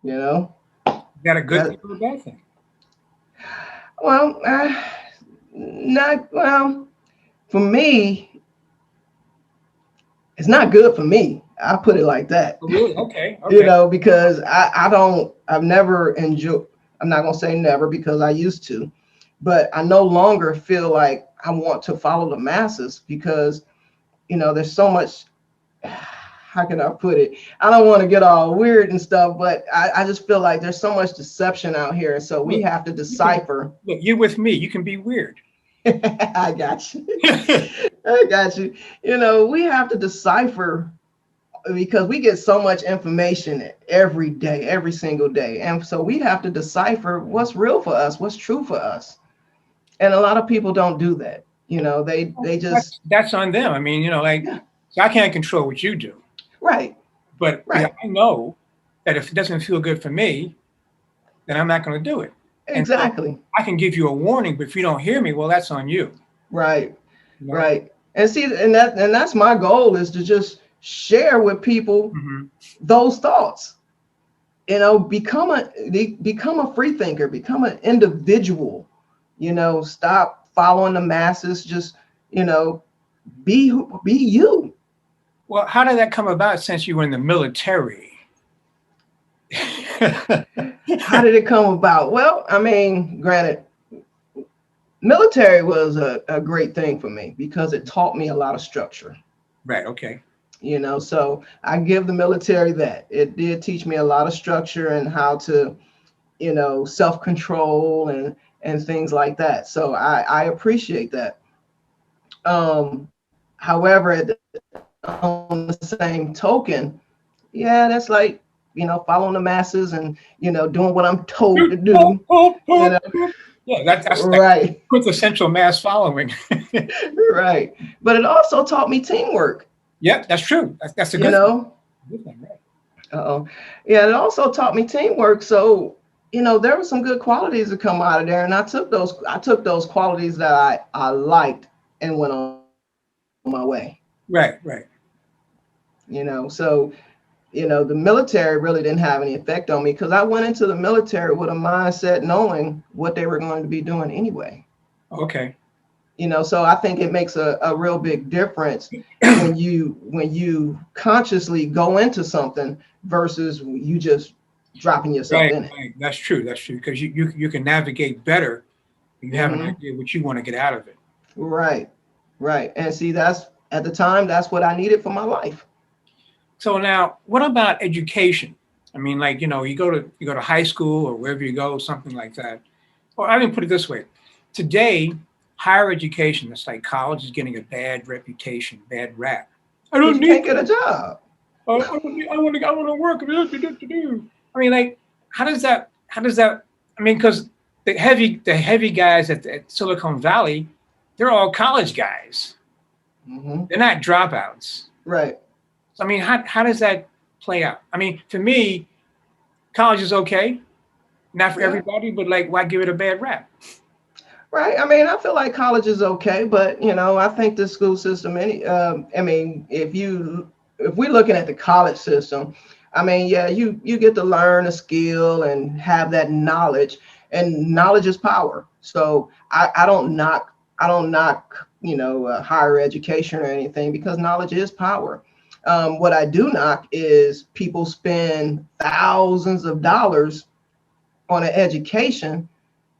You know, Is that a good that thing or a bad thing? well, not well for me. It's not good for me. I put it like that. Oh, really? Okay, You okay. know, because I don't, I've never enjoyed, I'm not going to say never because I used to, but I no longer feel like I want to follow the masses because, there's so much, how can I put it? I don't want to get all weird and stuff, but I just feel like there's so much deception out here. And so we Look, have to you can decipher. look. You're with me. You can be weird. I got you. I got you. We have to decipher because we get so much information every day, every single day. And so we have to decipher what's real for us, what's true for us. And a lot of people don't do that. They just That's on them. I mean, like, yeah, so I can't control what you do, right, but right. I know that if it doesn't feel good for me, then I'm not going to do it. And so Exactly. I can give you a warning, but if you don't hear me, well, that's on you. Right. You know. Right. And see, and that's my goal is to just share with people Hmm. those thoughts. Become a free thinker, become an individual. Stop following the masses. Just you know, be you. Well, how did that come about since you were in the military? How did it come about? Well, I mean, granted, military was a great thing for me because it taught me a lot of structure. Right. Okay. So I give the military that. It did teach me a lot of structure and how to, self-control and things like that. So I appreciate that. However, on the same token, yeah, that's like, following the masses and, doing what I'm told to do, you know, Yeah, that's like right, quintessential mass following. right. But it also taught me teamwork, Yep, that's true. That's a you good thing. know. Good thing, right? Uh-oh. Yeah, it also taught me teamwork. So, there were some good qualities that come out of there. And I took those qualities that I liked and went on my way. Right, right. So, the military really didn't have any effect on me because I went into the military with a mindset knowing what they were going to be doing anyway. Okay. So I think it makes a real big difference when you consciously go into something versus you just dropping yourself Right, in it. right. That's true. That's true. Because you can navigate better when you have an Hmm. idea what you want to get out of it. Right, right. And see, that's at the time that's what I needed for my life. So now, what about education? I mean, like, you go to high school or wherever you go, something like that. Or I didn't put it this way. Today, higher education, it's like college is getting a bad reputation, bad rap. I Because don't you need can't get a job. I want to work. I mean, like, how does that, I mean, because the heavy guys at Silicon Valley, they're all college guys. Hmm. They're not dropouts. Right. So, I mean, how does that play out? I mean, for me, college is okay, not for Yeah. everybody, but like, why give it a bad rap? Right. I mean, I feel like college is okay, but I think the school system. I mean, if we're looking at the college system, I mean, yeah, you get to learn a skill and have that knowledge, and knowledge is power. So I don't knock higher education or anything because knowledge is power. What I do knock is people spend thousands of dollars on an education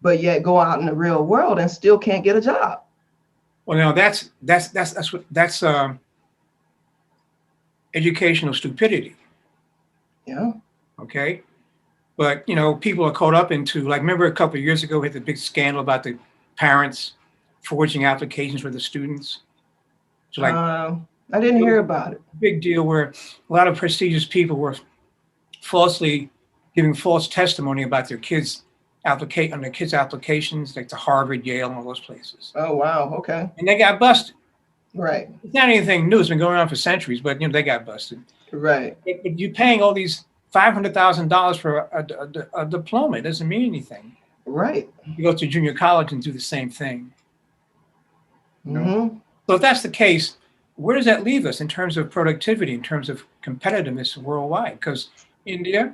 but yet go out in the real world and still can't get a job. Well, now that's educational stupidity. Yeah. Okay, but people are caught up into, like, remember a couple of years ago we had the big scandal about the parents forging applications for the students. So, like, I didn't it was hear a about it. big deal where a lot of prestigious people were falsely giving false testimony about their kids' applicate on their kids' applications, like to Harvard, Yale, and all those places, Oh wow. Okay. and they got busted. Right. It's not anything new; it's been going on for centuries, but they got busted. Right. But you paying all these $500,000 for a diploma, it doesn't mean anything. Right. You go to junior college and do the same thing. You know. Mm-hmm. So if that's the case, where does that leave us in terms of productivity, in terms of competitiveness worldwide? Because India,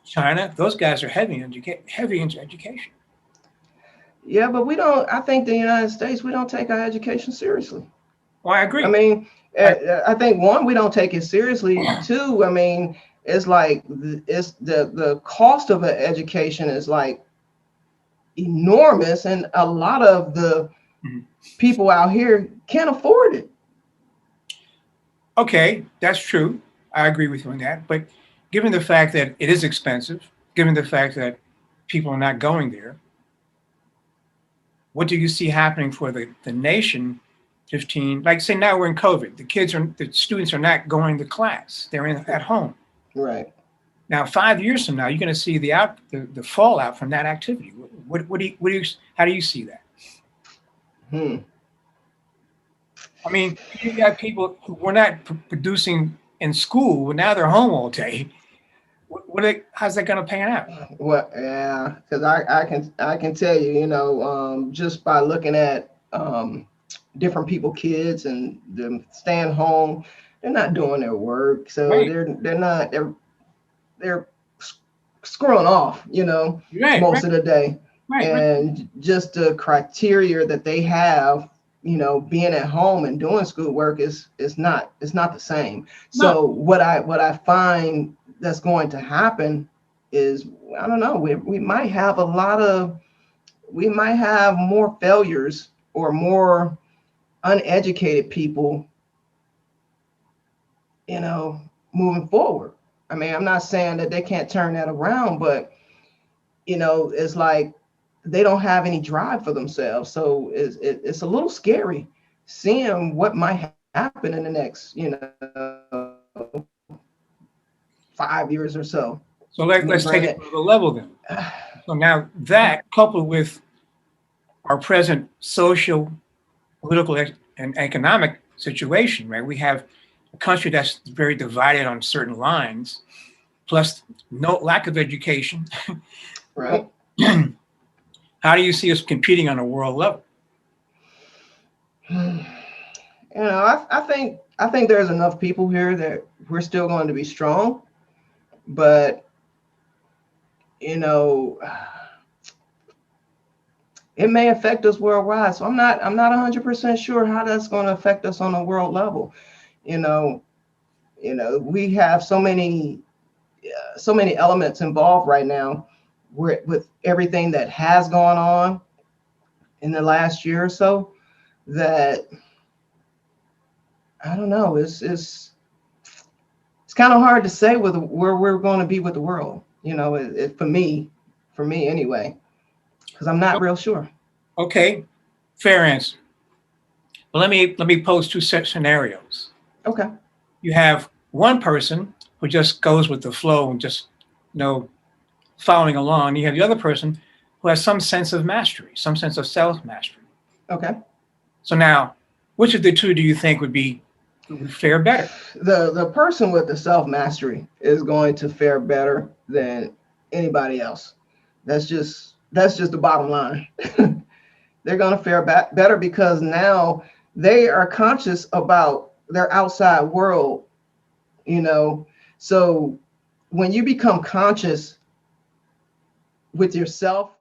China, those guys are heavy into education. Yeah, but we don't. I think the United States, we don't take our education seriously. Well, I I agree. mean, I, I think one, we don't take it seriously. Two, I mean, it's like it's the cost of an education is like enormous, and a lot of the Mhm. people out here can't afford it. Okay, that's true. I agree with you on that. But given the fact that it is expensive, given the fact that people are not going there, what do you see happening for the nation 15, like say now we're in COVID, the students are not going to class. They're at home. Right. Now, 5 years from now, you're going to see the fallout from that activity. How do you see that? Hmm. I mean, you got people who were not producing in school, but now they're home all day. How's that going to pan out? Well, yeah, because I can tell you, just by looking at different people, kids, and them staying home, they're not doing their work, so Right, they're screwing off, right, right, most of the day, right, right. and just the criteria that they have, being at home and doing schoolwork is not the same. No, So what I find that's going to happen is, I don't know, we might have we might have more failures or more uneducated people, you know, moving forward. I mean, I'm not saying that they can't turn that around, but it's like they don't have any drive for themselves. So it's a little scary seeing what might happen in the next, 5 years or so. so I mean, let's take it granted, to the level then. So now that coupled with our present social, political, and economic situation, right? We have a country that's very divided on certain lines, plus no lack of education. right? How do you see us competing on a world level? I think there's enough people here that we're still going to be strong, but you know, it may affect us worldwide. So I'm not 100% sure how that's going to affect us on a world level. You know, we have so many elements involved right now with everything that has gone on in the last year or so, that I don't know. It's kind of hard to say where we're going to be with the world. For me anyway, because I'm not real sure. Okay, fair answer. But let me pose two set scenarios. Okay. You have one person who just goes with the flow and just following along. You have the other person who has some sense of mastery, some sense of self mastery. Okay. So now, which of the two do you think would fare better? The person with the self mastery is going to fare better than anybody else. That's just the bottom line. They're going to fare better because now they are conscious about their outside world. you know so when you become conscious with yourself